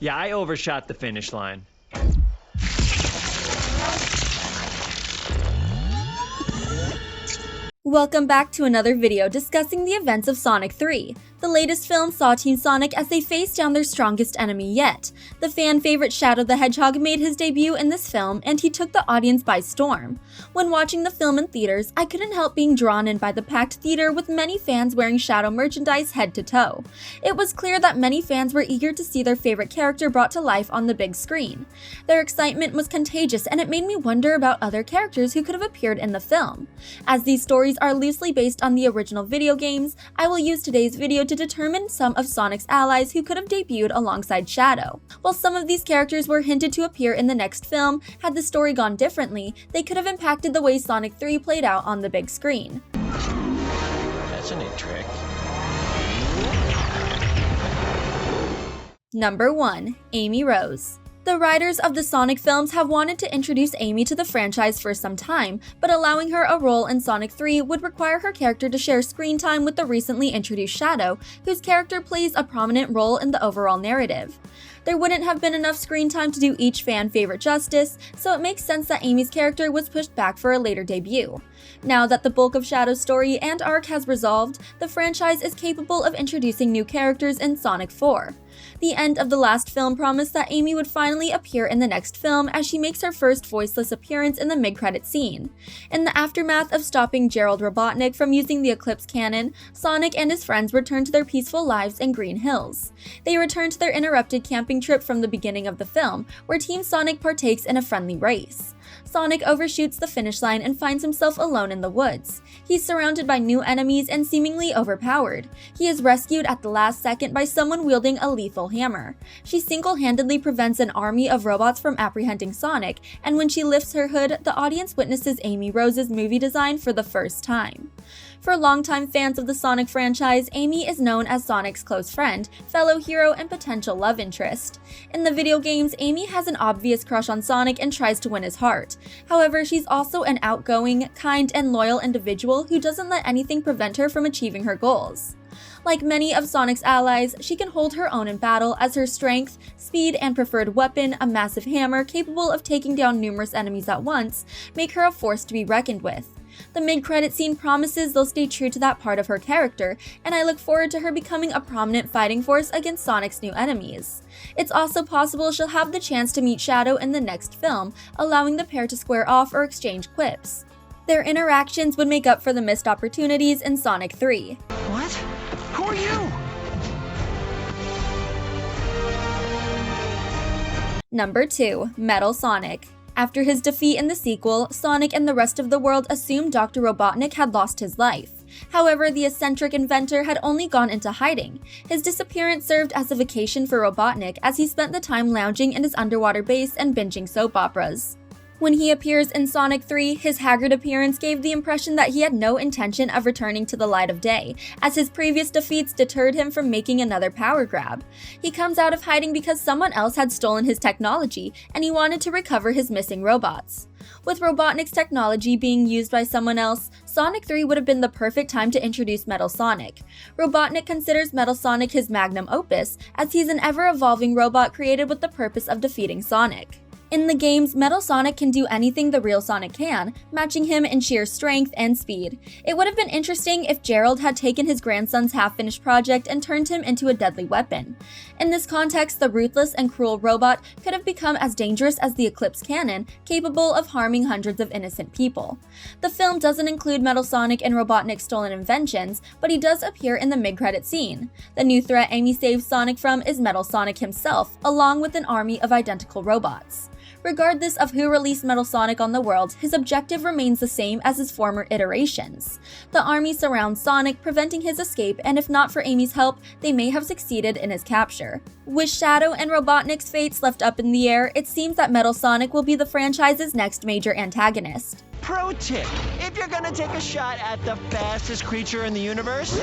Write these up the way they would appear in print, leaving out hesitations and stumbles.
Yeah, I overshot the finish line. Welcome back to another video discussing the events of Sonic 3. The latest film saw Team Sonic as they faced down their strongest enemy yet. The fan favorite Shadow the Hedgehog made his debut in this film, and he took the audience by storm. When watching the film in theaters, I couldn't help being drawn in by the packed theater with many fans wearing Shadow merchandise head to toe. It was clear that many fans were eager to see their favorite character brought to life on the big screen. Their excitement was contagious, and it made me wonder about other characters who could have appeared in the film. As these stories are loosely based on the original video games, I will use today's video to determine some of Sonic's allies who could have debuted alongside Shadow. While some of these characters were hinted to appear in the next film, had the story gone differently, they could have impacted the way Sonic 3 played out on the big screen. That's a neat trick. Number 1. Amy Rose. The writers of the Sonic films have wanted to introduce Amy to the franchise for some time, but allowing her a role in Sonic 3 would require her character to share screen time with the recently introduced Shadow, whose character plays a prominent role in the overall narrative. There wouldn't have been enough screen time to do each fan favorite justice, so it makes sense that Amy's character was pushed back for a later debut. Now that the bulk of Shadow's story and arc has resolved, the franchise is capable of introducing new characters in Sonic 4. The end of the last film promised that Amy would finally appear in the next film as she makes her first voiceless appearance in the mid-credit scene. In the aftermath of stopping Gerald Robotnik from using the Eclipse cannon, Sonic and his friends return to their peaceful lives in Green Hills. They return to their interrupted camping trip from the beginning of the film, where Team Sonic partakes in a friendly race. Sonic overshoots the finish line and finds himself alone in the woods. He's surrounded by new enemies and seemingly overpowered. He is rescued at the last second by someone wielding a lethal hammer. She single-handedly prevents an army of robots from apprehending Sonic, and when she lifts her hood, the audience witnesses Amy Rose's movie design for the first time. For longtime fans of the Sonic franchise, Amy is known as Sonic's close friend, fellow hero, and potential love interest. In the video games, Amy has an obvious crush on Sonic and tries to win his heart. However, she's also an outgoing, kind, and loyal individual who doesn't let anything prevent her from achieving her goals. Like many of Sonic's allies, she can hold her own in battle as her strength, speed, and preferred weapon, a massive hammer capable of taking down numerous enemies at once, make her a force to be reckoned with. The mid-credit scene promises they'll stay true to that part of her character, and I look forward to her becoming a prominent fighting force against Sonic's new enemies. It's also possible she'll have the chance to meet Shadow in the next film, allowing the pair to square off or exchange quips. Their interactions would make up for the missed opportunities in Sonic 3. What? Who are you? Number 2. Metal Sonic. After his defeat in the sequel, Sonic and the rest of the world assumed Dr. Robotnik had lost his life. However, the eccentric inventor had only gone into hiding. His disappearance served as a vacation for Robotnik as he spent the time lounging in his underwater base and binging soap operas. When he appears in Sonic 3, his haggard appearance gave the impression that he had no intention of returning to the light of day, as his previous defeats deterred him from making another power grab. He comes out of hiding because someone else had stolen his technology, and he wanted to recover his missing robots. With Robotnik's technology being used by someone else, Sonic 3 would have been the perfect time to introduce Metal Sonic. Robotnik considers Metal Sonic his magnum opus, as he's an ever-evolving robot created with the purpose of defeating Sonic. In the games, Metal Sonic can do anything the real Sonic can, matching him in sheer strength and speed. It would have been interesting if Gerald had taken his grandson's half-finished project and turned him into a deadly weapon. In this context, the ruthless and cruel robot could have become as dangerous as the Eclipse cannon, capable of harming hundreds of innocent people. The film doesn't include Metal Sonic and Robotnik's stolen inventions, but he does appear in the mid-credit scene. The new threat Amy saves Sonic from is Metal Sonic himself, along with an army of identical robots. Regardless of who released Metal Sonic on the world, his objective remains the same as his former iterations. The army surrounds Sonic, preventing his escape, and if not for Amy's help, they may have succeeded in his capture. With Shadow and Robotnik's fates left up in the air, it seems that Metal Sonic will be the franchise's next major antagonist. Pro tip, if you're gonna take a shot at the fastest creature in the universe...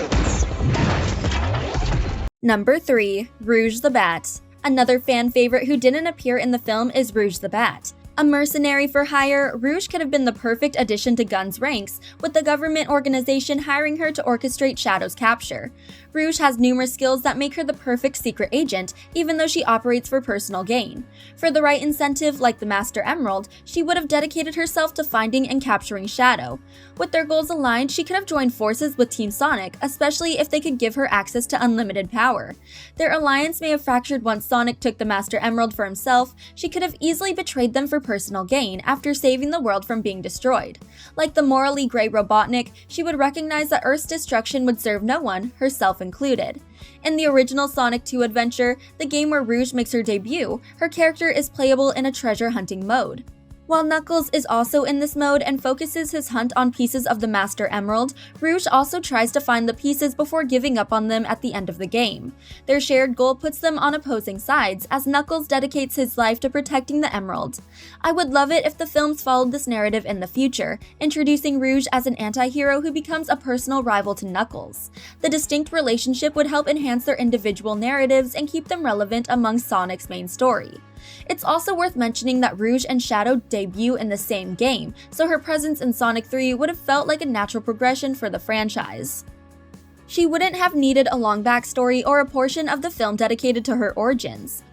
Number 3. Rouge the Bat. Another fan favorite who didn't appear in the film is Rouge the Bat. A mercenary for hire, Rouge could have been the perfect addition to Gunn's ranks, with the government organization hiring her to orchestrate Shadow's capture. Rouge has numerous skills that make her the perfect secret agent, even though she operates for personal gain. For the right incentive, like the Master Emerald, she would have dedicated herself to finding and capturing Shadow. With their goals aligned, she could have joined forces with Team Sonic, especially if they could give her access to unlimited power. Their alliance may have fractured once Sonic took the Master Emerald for himself. She could have easily betrayed them for personal gain after saving the world from being destroyed. Like the morally gray Robotnik, she would recognize that Earth's destruction would serve no one, herself included. In the original Sonic 2 adventure, the game where Rouge makes her debut, her character is playable in a treasure hunting mode. While Knuckles is also in this mode and focuses his hunt on pieces of the Master Emerald, Rouge also tries to find the pieces before giving up on them at the end of the game. Their shared goal puts them on opposing sides, as Knuckles dedicates his life to protecting the Emerald. I would love it if the films followed this narrative in the future, introducing Rouge as an anti-hero who becomes a personal rival to Knuckles. The distinct relationship would help enhance their individual narratives and keep them relevant among Sonic's main story. It's also worth mentioning that Rouge and Shadow debut in the same game, so her presence in Sonic 3 would have felt like a natural progression for the franchise. She wouldn't have needed a long backstory or a portion of the film dedicated to her origins.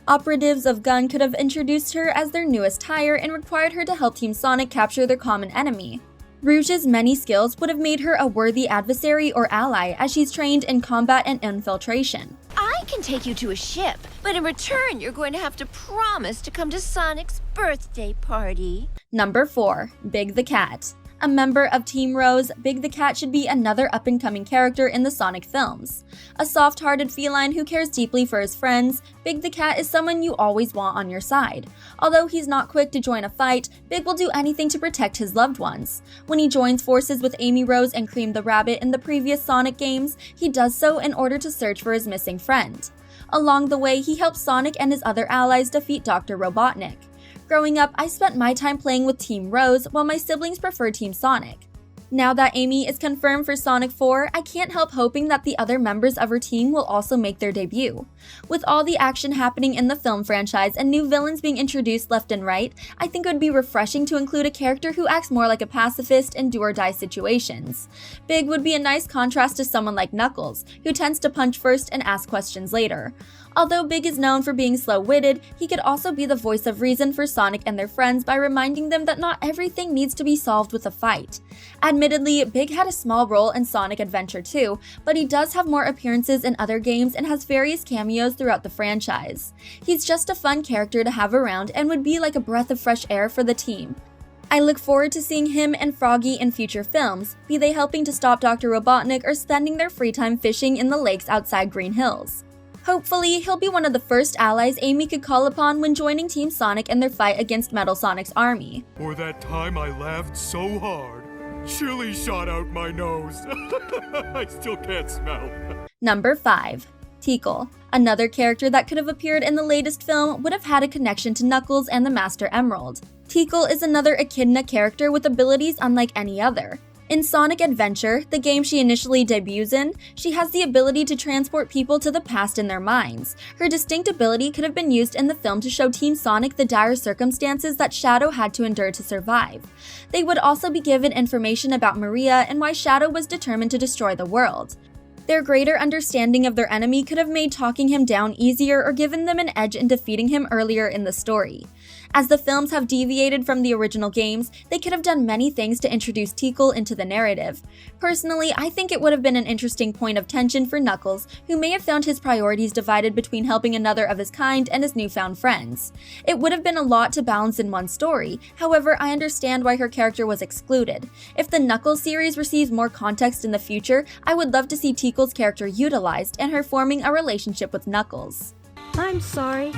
Operatives of Gun could have introduced her as their newest hire and required her to help Team Sonic capture their common enemy. Rouge's many skills would have made her a worthy adversary or ally, as she's trained in combat and infiltration. I can take you to a ship, but in return, you're going to have to promise to come to Sonic's birthday party. Number 4. Big the Cat. A member of Team Rose, Big the Cat should be another up-and-coming character in the Sonic films. A soft-hearted feline who cares deeply for his friends, Big the Cat is someone you always want on your side. Although he's not quick to join a fight, Big will do anything to protect his loved ones. When he joins forces with Amy Rose and Cream the Rabbit in the previous Sonic games, he does so in order to search for his missing friend. Along the way, he helps Sonic and his other allies defeat Dr. Robotnik. Growing up, I spent my time playing with Team Rose while my siblings preferred Team Sonic. Now that Amy is confirmed for Sonic 4, I can't help hoping that the other members of her team will also make their debut. With all the action happening in the film franchise and new villains being introduced left and right, I think it would be refreshing to include a character who acts more like a pacifist in do-or-die situations. Big would be a nice contrast to someone like Knuckles, who tends to punch first and ask questions later. Although Big is known for being slow-witted, he could also be the voice of reason for Sonic and their friends by reminding them that not everything needs to be solved with a fight. Admittedly, Big had a small role in Sonic Adventure 2, but he does have more appearances in other games and has various cameos throughout the franchise. He's just a fun character to have around and would be like a breath of fresh air for the team. I look forward to seeing him and Froggy in future films, be they helping to stop Dr. Robotnik or spending their free time fishing in the lakes outside Green Hills. Hopefully, he'll be one of the first allies Amy could call upon when joining Team Sonic in their fight against Metal Sonic's army. Or that time I laughed so hard, chili shot out my nose. I still can't smell. Number 5. Tikal. Another character that could have appeared in the latest film would have had a connection to Knuckles and the Master Emerald. Tikal is another Echidna character with abilities unlike any other. In Sonic Adventure, the game she initially debuts in, she has the ability to transport people to the past in their minds. Her distinct ability could have been used in the film to show Team Sonic the dire circumstances that Shadow had to endure to survive. They would also be given information about Maria and why Shadow was determined to destroy the world. Their greater understanding of their enemy could have made talking him down easier or given them an edge in defeating him earlier in the story. As the films have deviated from the original games, they could have done many things to introduce Tikal into the narrative. Personally, I think it would have been an interesting point of tension for Knuckles, who may have found his priorities divided between helping another of his kind and his newfound friends. It would have been a lot to balance in one story, however, I understand why her character was excluded. If the Knuckles series receives more context in the future, I would love to see Tikal's character utilized and her forming a relationship with Knuckles. I'm sorry.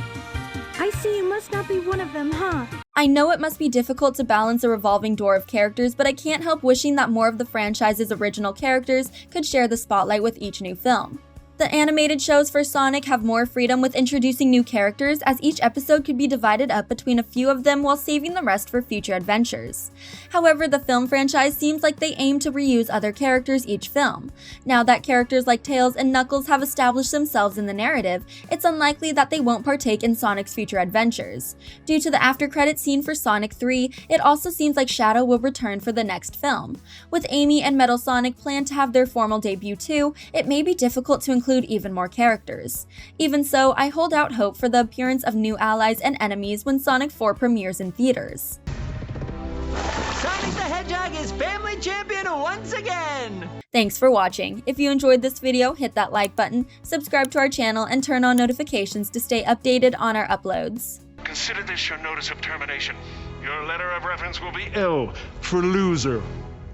I see you must not be one of them, huh? I know it must be difficult to balance a revolving door of characters, but I can't help wishing that more of the franchise's original characters could share the spotlight with each new film. The animated shows for Sonic have more freedom with introducing new characters, as each episode could be divided up between a few of them while saving the rest for future adventures. However, the film franchise seems like they aim to reuse other characters each film. Now that characters like Tails and Knuckles have established themselves in the narrative, it's unlikely that they won't partake in Sonic's future adventures. Due to the after-credit scene for Sonic 3, it also seems like Shadow will return for the next film. With Amy and Metal Sonic planned to have their formal debut too, it may be difficult to include even more characters. Even so, I hold out hope for the appearance of new allies and enemies when Sonic 4 premieres in theaters. Sonic the Hedgehog is family champion once again! Thanks for watching. If you enjoyed this video, hit that like button, subscribe to our channel, and turn on notifications to stay updated on our uploads. Consider this your notice of termination. Your letter of reference will be L for loser.